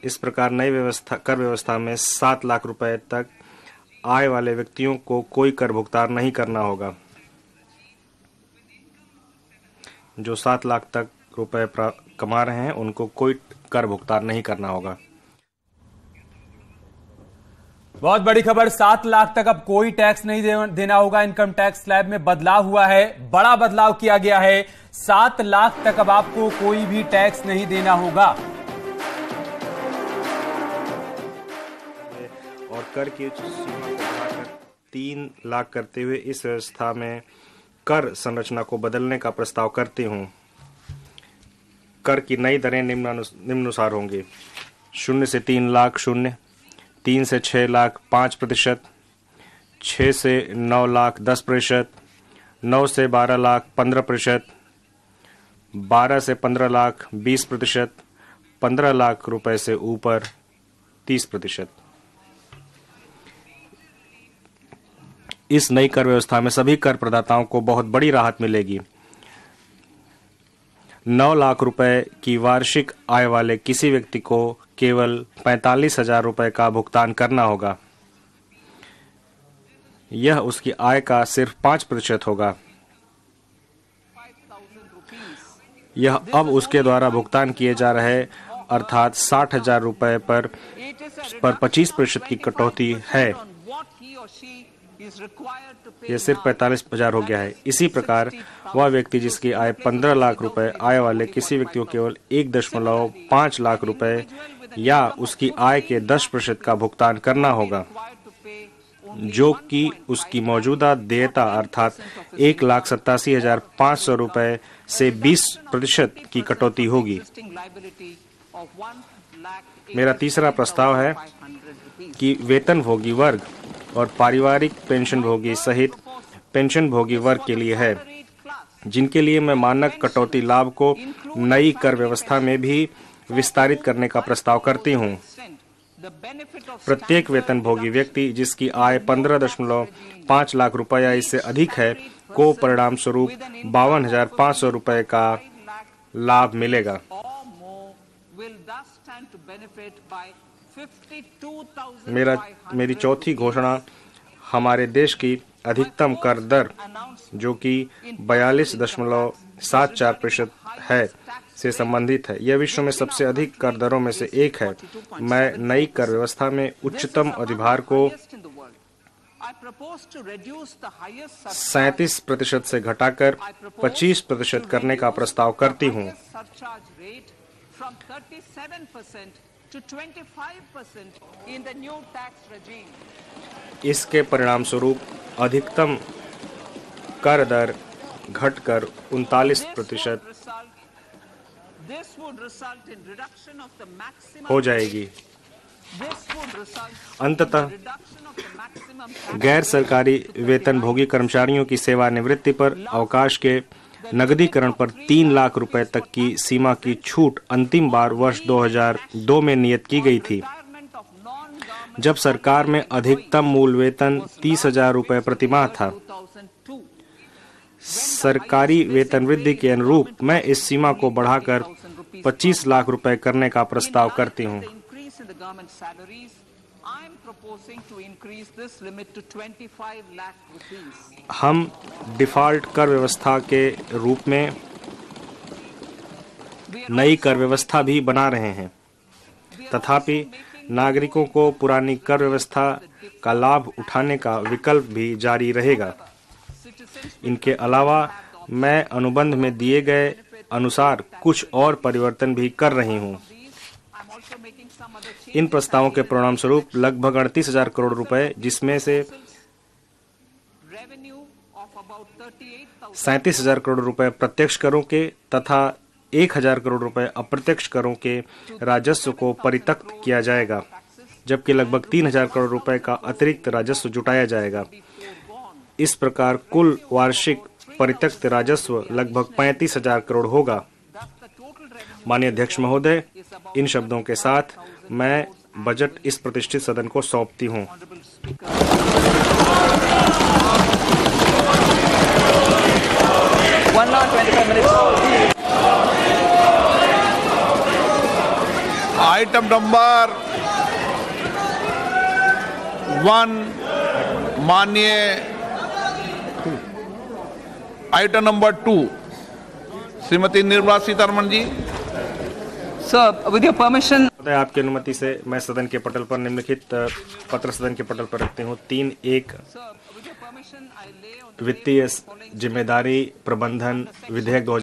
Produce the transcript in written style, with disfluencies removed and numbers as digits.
इस प्रकार नई कर व्यवस्था में 7 लाख रुपए तक आय वाले व्यक्तियों को कोई कर भुगतान नहीं करना होगा। जो 7 लाख तक रुपए कमा रहे हैं उनको कोई कर भुगतान नहीं करना होगा। बहुत बड़ी खबर, 7 लाख तक अब कोई टैक्स नहीं देना होगा। इनकम टैक्स स्लैब में बदलाव हुआ है, बड़ा बदलाव किया गया है। 7 लाख तक अब आपको कोई भी टैक्स नहीं देना होगा। और कर की सीमा को बढ़ाकर 3 लाख करते हुए इस व्यवस्था में कर संरचना को बदलने का प्रस्ताव करती हूं। कर की नई दरें निम्नानुसार होंगी। 0 से 3 लाख 0, 3 से 6 लाख 5%, 6 से 9 लाख 10%, 9 से 12 लाख 15%, 12 से 15 लाख 20%, 15 लाख रुपए से ऊपर 30%। इस नई कर व्यवस्था में सभी कर प्रदाताओं को बहुत बड़ी राहत मिलेगी। 9 लाख रुपए की वार्षिक आय वाले किसी व्यक्ति को केवल 45,000 रुपए का भुगतान करना होगा। यह उसकी आय का सिर्फ 5% होगा। यह अब उसके द्वारा भुगतान किए जा रहे अर्थात 60,000 रुपए पर 25% की कटौती है। यह सिर्फ 45,000 हो गया है। इसी प्रकार वह व्यक्ति जिसकी आय 15 लाख रुपए आय वाले किसी व्यक्ति को केवल 1.5 लाख रुपए या उसकी आय के 10% का भुगतान करना होगा, जो कि उसकी मौजूदा देयता अर्थात 1,87,500 रुपए से 20% की कटौती होगी। मेरा तीसरा प्रस्ताव है कि वेतनभोगी वर्ग और पारिवारिक पेंशनभोगी सहित पेंशनभोगी वर्ग के लिए है, जिनके लिए मैं मानक कटौती लाभ को नई कर व्यवस्था में भी विस्तारित करने का प्रस्ताव करती हूं। प्रत्येक वेतनभोगी व्यक्ति जिसकी आय 15.5 लाख रुपए या इससे अधिक है को परिणाम स्वरूप 52,500 रुपए का लाभ मिलेगा। मेरी चौथी घोषणा हमारे देश की अधिकतम कर दर जो कि 42.74% है से संबंधित है। यह विश्व में सबसे अधिक कर दरों में से एक है। मैं नई कर व्यवस्था में उच्चतम अधिभार को 37% से घटाकर 25% करने का प्रस्ताव करती हूँ। इसके परिणाम स्वरूप अधिकतम कर दर घटकर 39% हो जाएगी। अंततः गैर सरकारी वेतनभोगी कर्मचारियों की सेवानिवृत्ति पर अवकाश के नकदीकरण पर 3 लाख रुपए तक की सीमा की छूट अंतिम बार वर्ष 2002 में नियत की गई थी, जब सरकार में अधिकतम मूल वेतन 30,000 रुपए प्रतिमाह था। सरकारी वेतन वृद्धि के अनुरूप मैं इस सीमा को बढ़ाकर 25 लाख रुपए करने का प्रस्ताव करती हूँ। हम डिफॉल्ट कर व्यवस्था के रूप में नई कर व्यवस्था भी बना रहे हैं। तथापि नागरिकों को पुरानी कर व्यवस्था का लाभ उठाने का विकल्प भी जारी रहेगा। इनके अलावा मैं अनुबंध में दिए गए अनुसार कुछ और परिवर्तन भी कर रही हूँ। इन प्रस्तावों के परिणाम स्वरूप लगभग 38,000 करोड़ रुपए, जिसमें से 37,000 करोड़ रुपए प्रत्यक्ष करों के तथा 1,000 करोड़ रुपए अप्रत्यक्ष करों के राजस्व को परित्यक्त किया जाएगा, जबकि लगभग 3,000 करोड़ रुपए का अतिरिक्त राजस्व जुटाया जाएगा। इस प्रकार कुल वार्षिक परित्यक्त राजस्व लगभग 35,000 करोड़ होगा। माननीय अध्यक्ष महोदय, इन शब्दों के साथ मैं बजट इस प्रतिष्ठित सदन को सौंपती हूँ। आइटम नंबर 1 माननीय item number 2 Shrimati Nirmala Sitharaman ji. Sir, with your permission, आपकी अनुमति से मैं सदन के पटल पर निम्नलिखित पत्र सदन के पटल पर रखती हूँ। 3.1 वित्तीय जिम्मेदारी प्रबंधन विधेयक